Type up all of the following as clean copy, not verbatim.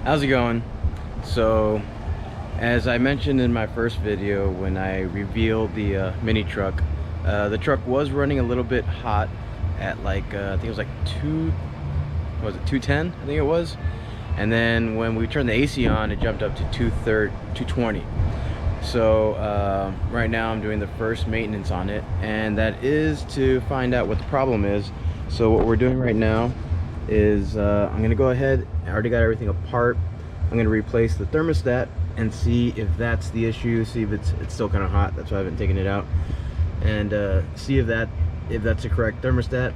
How's it going? So, as I mentioned in my first video when I revealed the mini truck, the truck was running a little bit hot at like, I think it was like 210, I think it was. And then when we turned the AC on, it jumped up to 220. So right now I'm doing the first maintenance on it, and that is to find out what the problem is. So what we're doing right now is I'm gonna go ahead, I already got everything apart. I'm gonna replace the thermostat and see if that's the issue, see if it's still kind of hot. That's why I haven't taken it out, and see if that's the correct thermostat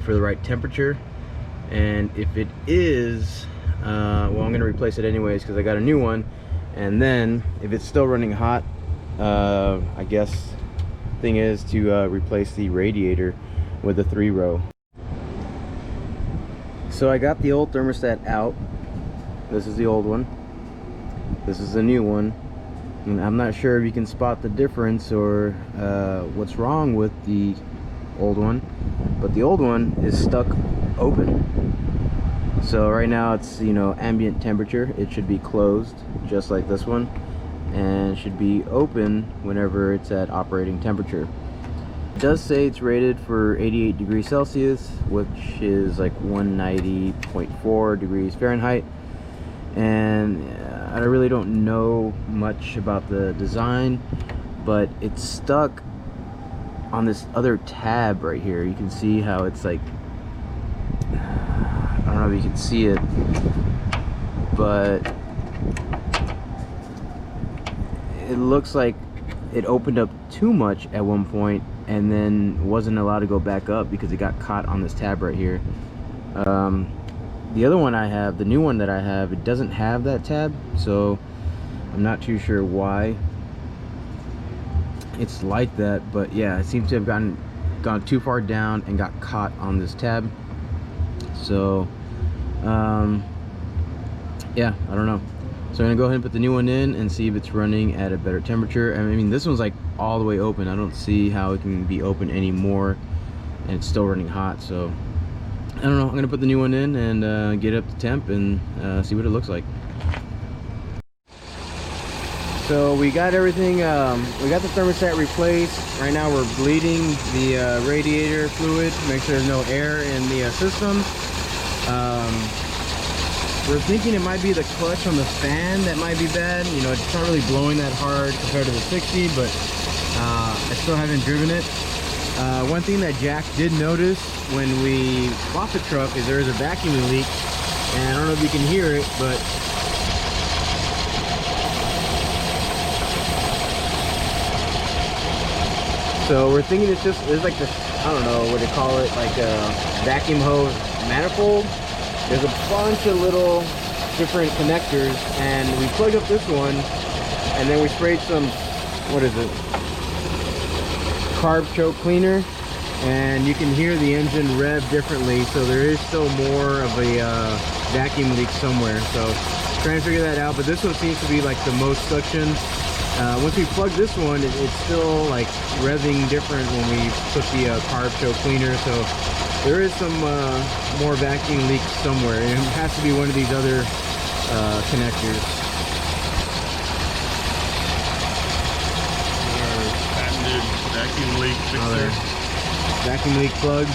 for the right temperature. And if it is, well, I'm gonna replace it anyways because I got a new one. And then if it's still running hot, I guess thing is to replace the radiator with a 3-row. So I got the old thermostat out. This is the old one. This is the new one. And I'm not sure if you can spot the difference or what's wrong with the old one, but the old one is stuck open. So right now it's, you know, ambient temperature. It should be closed just like this one, and should be open whenever it's at operating temperature. It does say it's rated for 88 degrees Celsius, which is like 190.4 degrees Fahrenheit. And I really don't know much about the design, but it's stuck on this other tab right here. You can see how it's like, I don't know if you can see it, but it looks like it opened up too much at one point and then wasn't allowed to go back up because it got caught on this tab right here. The other one I have, the new one that I have, it doesn't have that tab, so I'm not too sure why it's like that. But yeah, it seems to have gone too far down and got caught on this tab. So yeah, I don't know. So I'm gonna go ahead and put the new one in and see if it's running at a better temperature. I mean, this one's like all the way open. I don't see how it can be open anymore, and it's still running hot. So I don't know. I'm gonna put the new one in and get it up to temp and see what it looks like. So we got everything. We got the thermostat replaced. Right now we're bleeding the radiator fluid to make sure there's no air in the system. We're thinking it might be the clutch on the fan that might be bad. You know, it's not really blowing that hard compared to the 60, but I still haven't driven it. One thing that Jack did notice when we bought the truck is there is a vacuum leak, and I don't know if you can hear it, but so we're thinking it's like this, I don't know what to call it, like a vacuum hose manifold. There's a bunch of little different connectors, and we plugged up this one, and then we sprayed some, what is it, carb choke cleaner, and you can hear the engine rev differently. So there is still more of a vacuum leak somewhere, so trying to figure that out. But this one seems to be like the most suction. Once we plug this one, it's still like revving different when we put the carb choke cleaner. So there is some more vacuum leaks somewhere, and it has to be one of these other connectors. Patented vacuum leak fixer. Oh, there. Vacuum leak plug.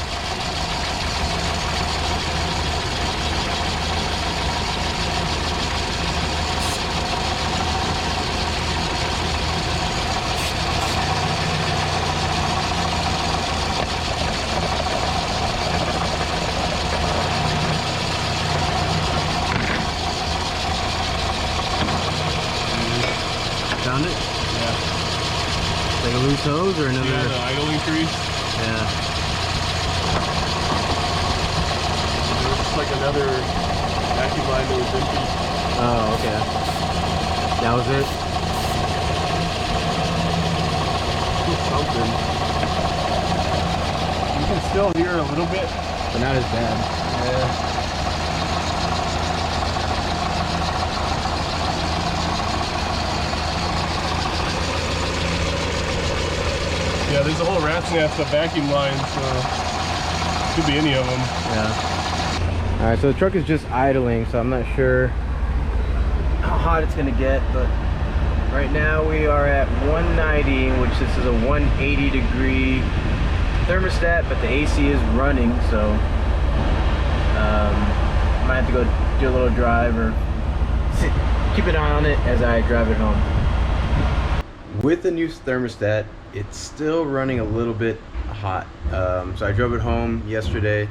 Found it? Yeah. Like a loose hose or another? Yeah, the idling grease. Yeah. There was just like another vacuum line that was empty. Oh, okay. That was it? Something. You can still hear a little bit. But not as bad. Yeah. Yeah, there's a whole rat's nest of vacuum lines, so could be any of them. Yeah. All right, so the truck is just idling, so I'm not sure hot it's gonna get, but right now we are at 190, which this is a 180 degree thermostat, but the AC is running, so I might have to go do a little drive or keep an eye on it as I drive it home. With the new thermostat, it's still running a little bit hot. So I drove it home yesterday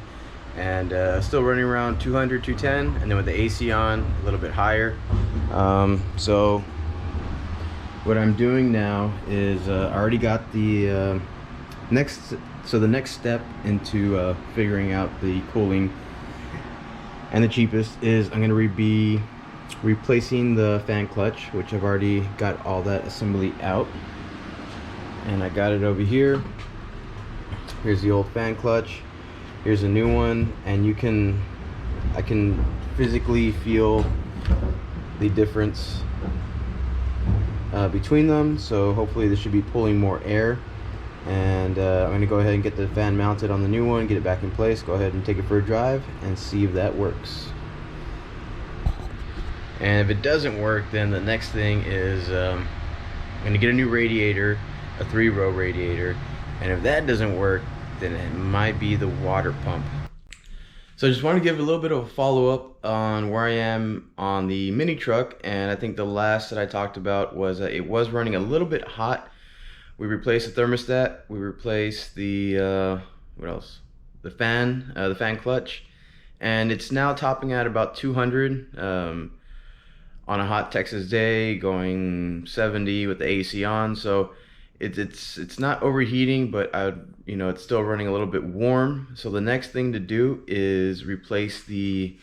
and still running around 200, 210, and then with the AC on, a little bit higher. So what I'm doing now is I already got the next step into figuring out the cooling, and the cheapest is I'm going to be replacing the fan clutch, which I've already got all that assembly out, and I got it over here. Here's the old fan clutch, here's a new one, and I can physically feel the difference between them, so hopefully this should be pulling more air. And I'm going to go ahead and get the fan mounted on the new one, get it back in place, go ahead and take it for a drive and see if that works. And if it doesn't work, then the next thing is I'm going to get a new radiator, a 3-row radiator, and if that doesn't work, then it might be the water pump. So I just want to give a little bit of a follow-up on where I am on the mini truck, and I think the last that I talked about was it was running a little bit hot. We replaced the thermostat, we replaced the what else? The fan clutch, and it's now topping at about 200 on a hot Texas day, going 70 with the AC on. So it's not overheating, but it's still running a little bit warm. So the next thing to do is replace the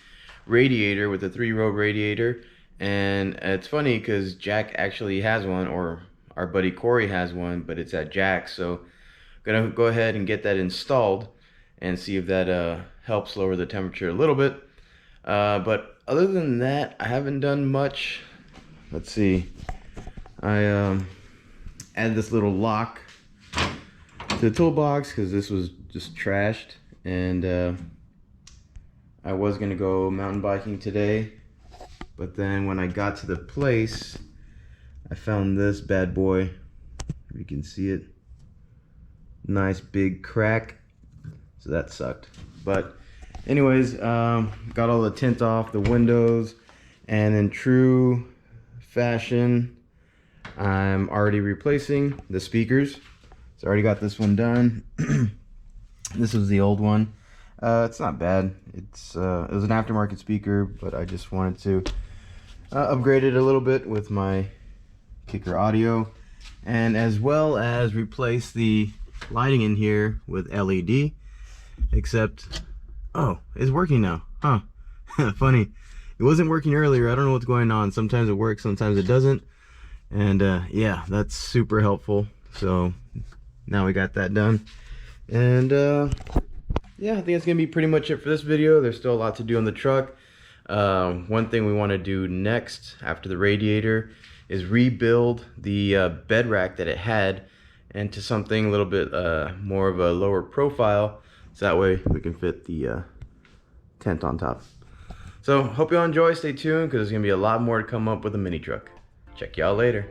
radiator with a 3-row radiator. And it's funny because Jack actually has one, or our buddy Corey has one, but it's at Jack's. So I'm gonna go ahead and get that installed and see if that helps lower the temperature a little bit. But other than that, I haven't done much. Let's see. I added this little lock to the toolbox because this was just trashed, and I was gonna go mountain biking today, but then when I got to the place, I found this bad boy. If you can see it, nice big crack, so that sucked. But anyways, got all the tint off the windows, and in true fashion, I'm already replacing the speakers. So I already got this one done. This was the old one. It's not bad. It was an aftermarket speaker, but I just wanted to upgrade it a little bit with my Kicker audio, and as well as replace the lighting in here with LED. Except, oh, it's working now, huh? Funny, it wasn't working earlier. I don't know what's going on. Sometimes it works, sometimes it doesn't, and yeah, that's super helpful. So now we got that done, and yeah, I think that's gonna be pretty much it for this video. There's still a lot to do on the truck. One thing we want to do next after the radiator is rebuild the bed rack that it had into something a little bit more of a lower profile, so that way we can fit the tent on top. So hope y'all enjoy, stay tuned, because there's gonna be a lot more to come up with the mini truck. Check y'all later.